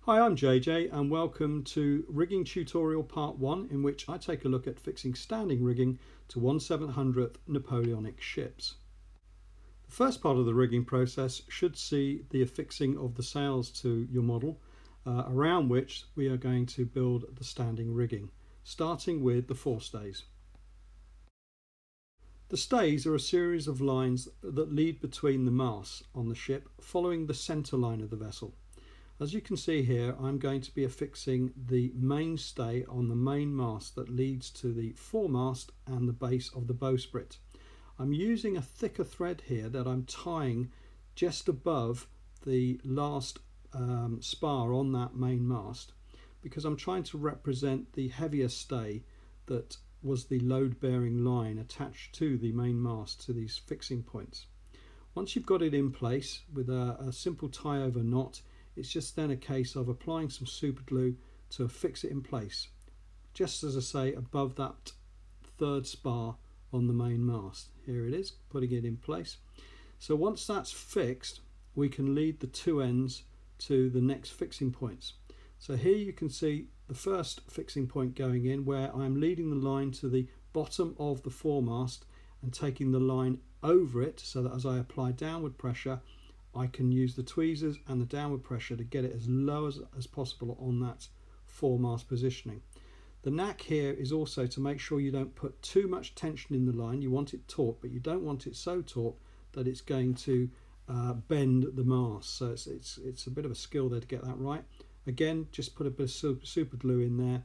Hi, I'm JJ and welcome to Rigging Tutorial Part 1, in which I take a look at fixing standing rigging to 1/700th Napoleonic ships. The first part of the rigging process should see the affixing of the sails to your model, around which we are going to build the standing rigging, starting with the forestays. The stays are a series of lines that lead between the masts on the ship, following the centre line of the vessel. As you can see here, I'm going to be affixing the mainstay on the main mast that leads to the foremast and the base of the bowsprit. I'm using a thicker thread here that I'm tying just above the last spar on that main mast, because I'm trying to represent the heavier stay that was the load-bearing line attached to the main mast to these fixing points. Once you've got it in place with a simple tie-over knot, it's just then a case of applying some super glue to fix it in place, just as I say, above that third spar on the main mast. Here it is, putting it in place. So once that's fixed, we can lead the two ends to the next fixing points. So here you can see the first fixing point going in, where I'm leading the line to the bottom of the foremast and taking the line over it, so that as I apply downward pressure, I can use the tweezers and the downward pressure to get it as low as possible on that foremast positioning. The knack here is also to make sure you don't put too much tension in the line. You want it taut, but you don't want it so taut that it's going to bend the mast. So it's a bit of a skill there to get that right. Again, just put a bit of super glue in there,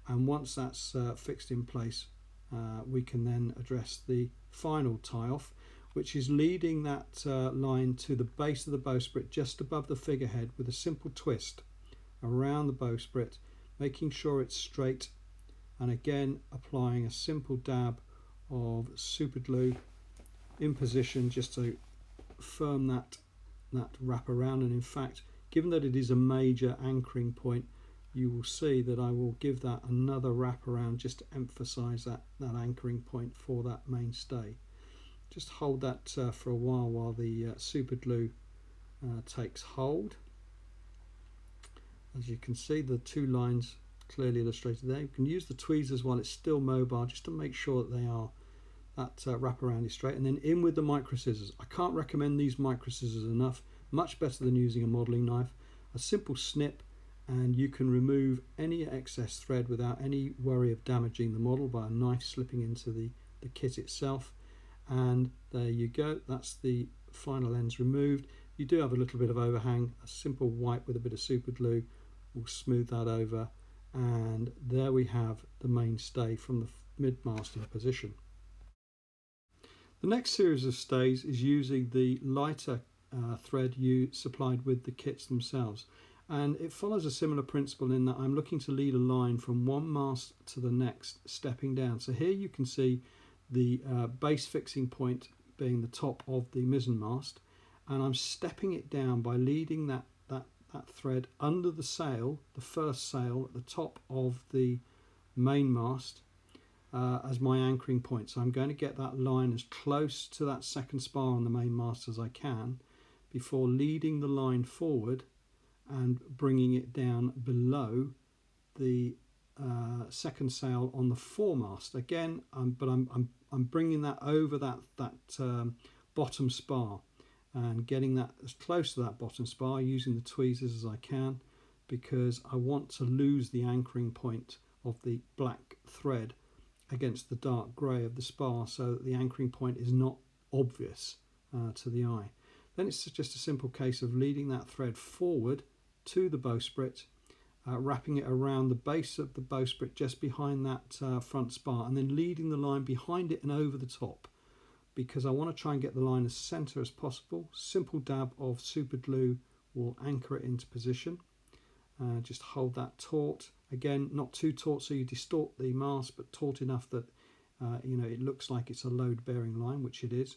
and once that's fixed in place, we can then address the final tie-off, which is leading that line to the base of the bowsprit just above the figurehead with a simple twist around the bowsprit, making sure it's straight, and again applying a simple dab of super glue in position just to firm that wrap around. And in fact, given that it is a major anchoring point, you will see that I will give that another wrap around just to emphasize that anchoring point for that mainstay. Just hold that for a while the super glue takes hold. As you can see, the two lines clearly illustrated there. You can use the tweezers while it's still mobile just to make sure that they are that wraparound is straight, and then in with the micro scissors. I can't recommend these micro scissors enough. Much better than using a modelling knife. A simple snip and you can remove any excess thread without any worry of damaging the model by a knife slipping into the kit itself. And there you go, that's the final ends removed. You do have a little bit of overhang. A simple wipe with a bit of super glue will smooth that over, and there we have the mainstay from the mid-masting position. The next series of stays is using the lighter thread you supplied with the kits themselves, and it follows a similar principle in that I'm looking to lead a line from one mast to the next, stepping down. So here you can see the base fixing point being the top of the mizzen mast, and I'm stepping it down by leading that thread under the sail, the first sail at the top of the main mast, as my anchoring point. So I'm going to get that line as close to that second spar on the main mast as I can before leading the line forward and bringing it down below the second sail on the foremast again, but I'm bringing that over that bottom spar and getting that as close to that bottom spar using the tweezers as I can, because I want to lose the anchoring point of the black thread against the dark grey of the spar, so that the anchoring point is not obvious to the eye. Then it's just a simple case of leading that thread forward to the bowsprit, wrapping it around the base of the bowsprit just behind that front spar, and then leading the line behind it and over the top, because I want to try and get the line as centre as possible. Simple dab of super glue will anchor it into position. Just hold that taut. Again, not too taut so you distort the mast, but taut enough that it looks like it's a load-bearing line, which it is.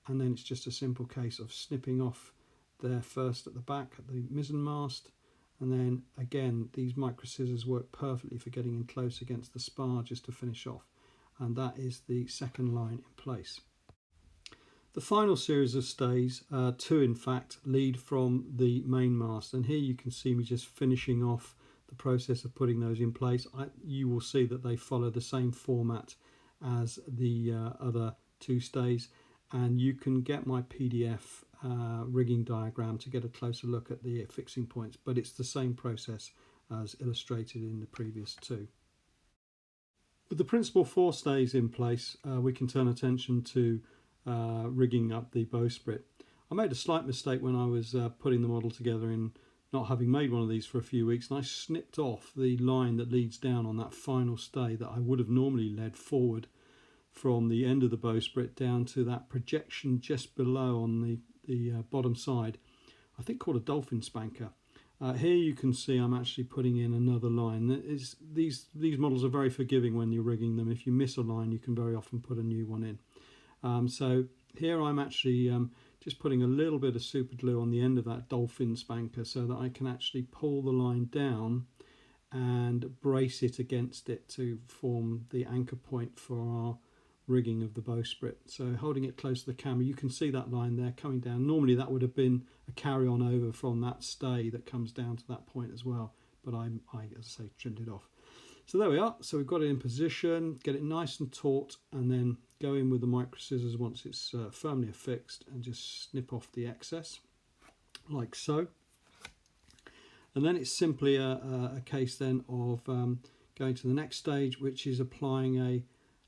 And then it's just a simple case of snipping off there first at the back at the mizzen mast, and then again these micro scissors work perfectly for getting in close against the spar just to finish off, and that is the second line in place. The final series of stays, two in fact, lead from the main mast, and here you can see me just finishing off the process of putting those in place. You will see that they follow the same format as the other two stays, and you can get my PDF rigging diagram to get a closer look at the fixing points, but it's the same process as illustrated in the previous two. With the principal four stays in place, we can turn attention to rigging up the bowsprit. I made a slight mistake when I was putting the model together in not having made one of these for a few weeks, and I snipped off the line that leads down on that final stay that I would have normally led forward from the end of the bowsprit down to that projection just below on the bottom side, I think called a dolphin spanker. Here you can see I'm actually putting in another line. These models are very forgiving when you're rigging them. If you miss a line, you can very often put a new one in. So here I'm actually just putting a little bit of super glue on the end of that dolphin spanker so that I can actually pull the line down and brace it against it to form the anchor point for our rigging of the bowsprit. So holding it close to the camera, you can see that line there coming down. Normally that would have been a carry on over from that stay that comes down to that point as well, but I as I say, trimmed it off. So there we are. So we've got it in position, get it nice and taut, and then go in with the micro scissors once it's firmly affixed and just snip off the excess like so. And then it's simply a case then of going to the next stage, which is applying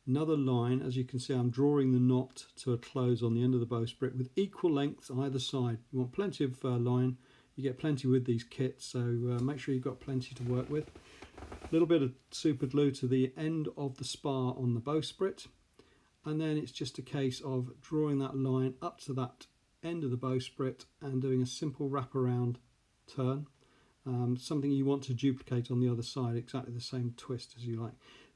another line. As you can see, I'm drawing the knot to a close on the end of the bowsprit with equal lengths either side. You want plenty of line. You get plenty with these kits, so make sure you've got plenty to work with. A little bit of super glue to the end of the spar on the bowsprit, and then it's just a case of drawing that line up to that end of the bowsprit and doing a simple wraparound turn. Something you want to duplicate on the other side, exactly the same twist as you like.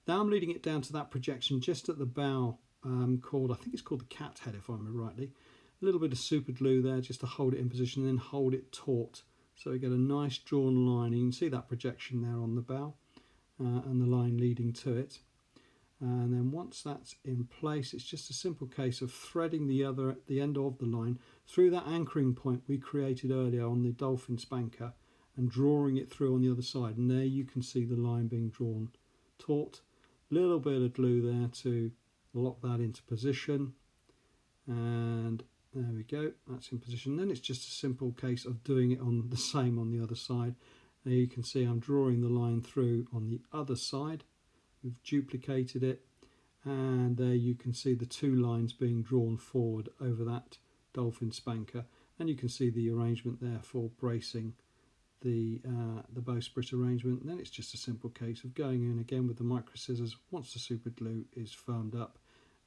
Now I'm leading it down to that projection just at the bow, I think it's called the cat head if I remember rightly. A little bit of super glue there just to hold it in position and then hold it taut. So we get a nice drawn line. You can see that projection there on the bow and the line leading to it. And then once that's in place, it's just a simple case of threading the end of the line through that anchoring point we created earlier on the dolphin spanker and drawing it through on the other side. And there you can see the line being drawn taut. Little bit of glue there to lock that into position, and there we go, that's in position. Then it's just a simple case of doing it on the same on the other side. There you can see I'm drawing the line through on the other side. We've duplicated it, and there you can see the two lines being drawn forward over that dolphin spanker, and you can see the arrangement there for bracing the bowsprit arrangement. And then it's just a simple case of going in again with the micro scissors once the super glue is firmed up,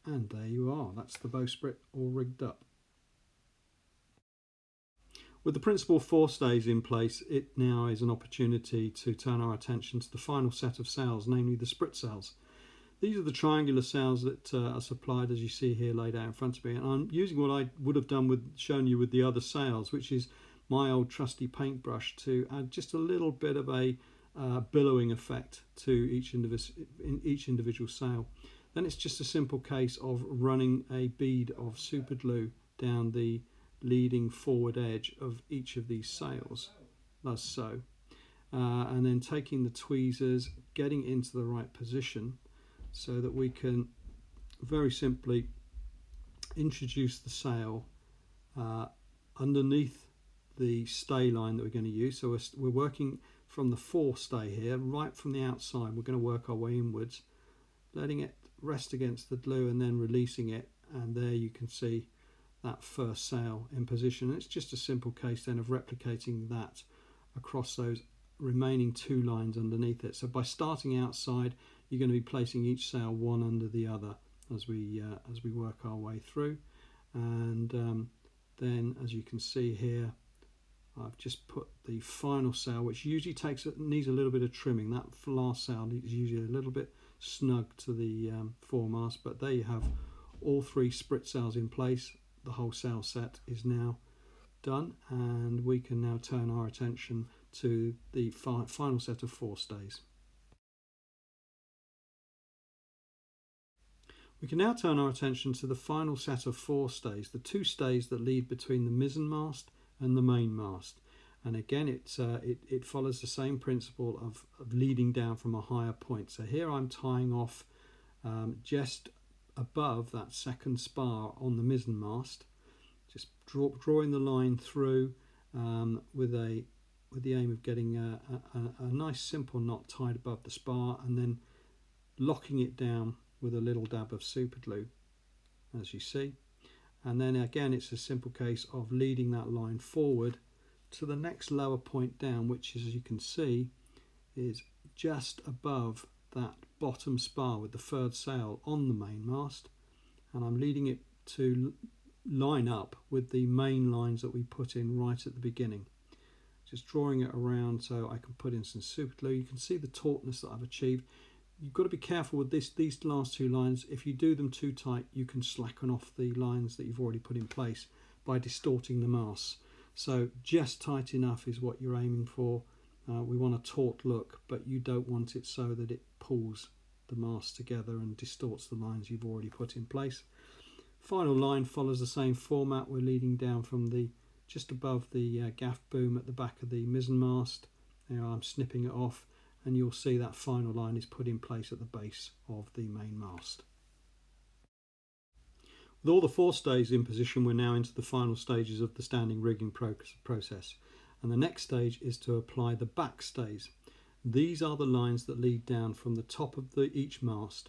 and there you are, that's the bowsprit all rigged up. With the principal four stays in place, it now is an opportunity to turn our attention to the final set of sails, namely the Spritz Cells. These are the triangular sails that are supplied, as you see here laid out in front of me, and I'm using what I would have done shown you with the other sails, which is my old trusty paintbrush to add just a little bit of a billowing effect to each individual sail. Then it's just a simple case of running a bead of super glue down the leading forward edge of each of these sails, thus so. And then taking the tweezers, getting it into the right position so that we can very simply introduce the sail underneath the stay line that we're going to use. So we're working from the fore stay here, right from the outside. We're going to work our way inwards, letting it rest against the glue and then releasing it, and there you can see that first sail in position. And it's just a simple case then of replicating that across those remaining two lines underneath it. So by starting outside, you're going to be placing each sail one under the other as we work our way through. And then, as you can see here, I've just put the final sail, which usually needs a little bit of trimming. That last sail is usually a little bit snug to the foremast, but there you have all three Spritz cells in place. The whole sail set is now done, and we can now turn our attention to the final set of four stays. We can now turn our attention to the final set of 4 stays, the 2 stays that lead between the mizzen mast and the main mast. And again, it follows the same principle of leading down from a higher point. So here I'm tying off just above that second spar on the mizzen mast, just drawing the line through with the aim of getting a nice simple knot tied above the spar, and then locking it down with a little dab of super glue, as you see. And then again, it's a simple case of leading that line forward to the next lower point down, which, as you can see, is just above that bottom spar with the furred sail on the main mast. And I'm leading it to line up with the main lines that we put in right at the beginning. Just drawing it around so I can put in some super glue. You can see the tautness that I've achieved. You've got to be careful with these last 2 lines. If you do them too tight, you can slacken off the lines that you've already put in place by distorting the masts. So just tight enough is what you're aiming for. We want a taut look, but you don't want it so that it pulls the mast together and distorts the lines you've already put in place. Final line follows the same format. We're leading down from just above the gaff boom at the back of the mizzen mast. There, I'm snipping it off, and you'll see that final line is put in place at the base of the main mast. With all the 4 stays in position, we're now into the final stages of the standing rigging process. And the next stage is to apply the back stays. These are the lines that lead down from the top of each mast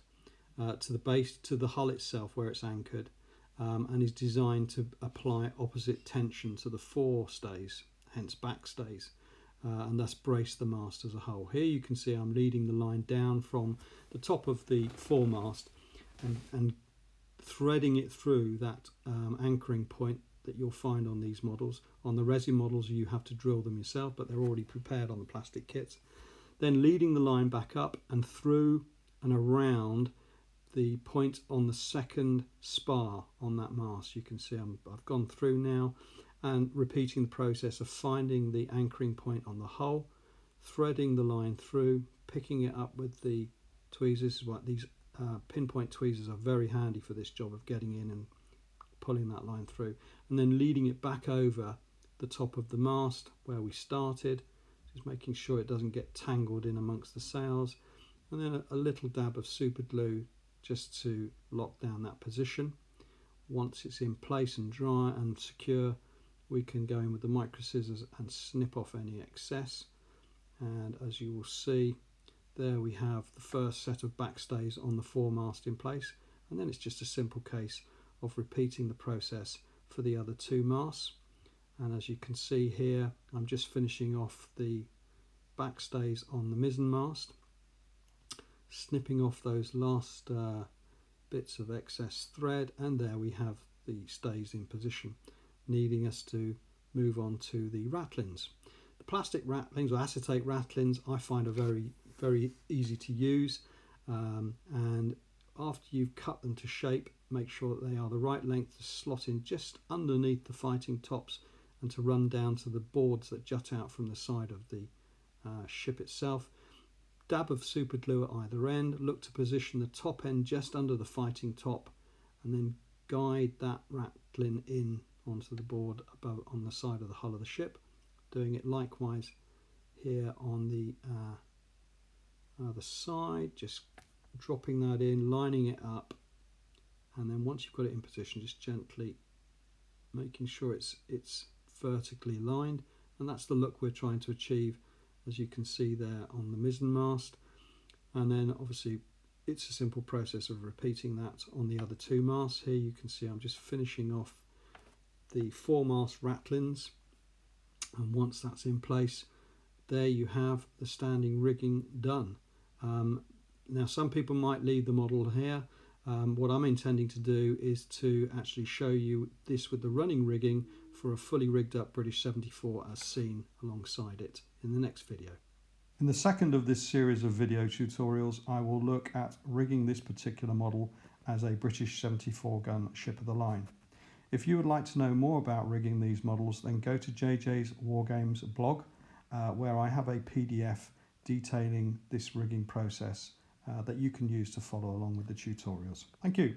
to the base, to the hull itself where it's anchored, and is designed to apply opposite tension to the 4 stays, hence back stays, and thus brace the mast as a whole. Here you can see I'm leading the line down from the top of the foremast and threading it through that anchoring point that you'll find on these models. On the resin models you have to drill them yourself, but they're already prepared on the plastic kits. Then leading the line back up and through and around the point on the second spar on that mast. You can see I've gone through now and repeating the process of finding the anchoring point on the hull, threading the line through, picking it up with the tweezers. This is what these pinpoint tweezers are very handy for this job of getting in and pulling that line through, and then leading it back over the top of the mast where we started, just making sure it doesn't get tangled in amongst the sails, and then a little dab of super glue just to lock down that position. Once it's in place and dry and secure, we can go in with the micro scissors and snip off any excess. And as you will see, there we have the first set of backstays on the foremast in place, and then it's just a simple case of repeating the process for the other 2 masts. And as you can see here, I'm just finishing off the backstays on the mizzen mast, snipping off those last bits of excess thread, and there we have the stays in position, needing us to move on to the ratlins. The plastic ratlins or acetate ratlins I find are very easy to use, and after you've cut them to shape, make sure that they are the right length to slot in just underneath the fighting tops and to run down to the boards that jut out from the side of the ship itself. Dab of super glue at either end, look to position the top end just under the fighting top, and then guide that ratlin in onto the board above on the side of the hull of the ship. Doing it likewise here on the other side, just dropping that in, lining it up, and then once you've got it in position, just gently making sure it's vertically aligned, and that's the look we're trying to achieve, as you can see there on the mizzen mast. And then obviously it's a simple process of repeating that on the other 2 masts. Here you can see I'm just finishing off the foremast ratlins, and once that's in place, there you have the standing rigging done. Now some people might leave the model here. What I'm intending to do is to actually show you this with the running rigging for a fully rigged up British 74 as seen alongside it in the next video. In the second of this series of video tutorials, I will look at rigging this particular model as a British 74 gun ship of the line. If you would like to know more about rigging these models, then go to JJ's Wargames blog, where I have a PDF detailing this rigging process that you can use to follow along with the tutorials. Thank you.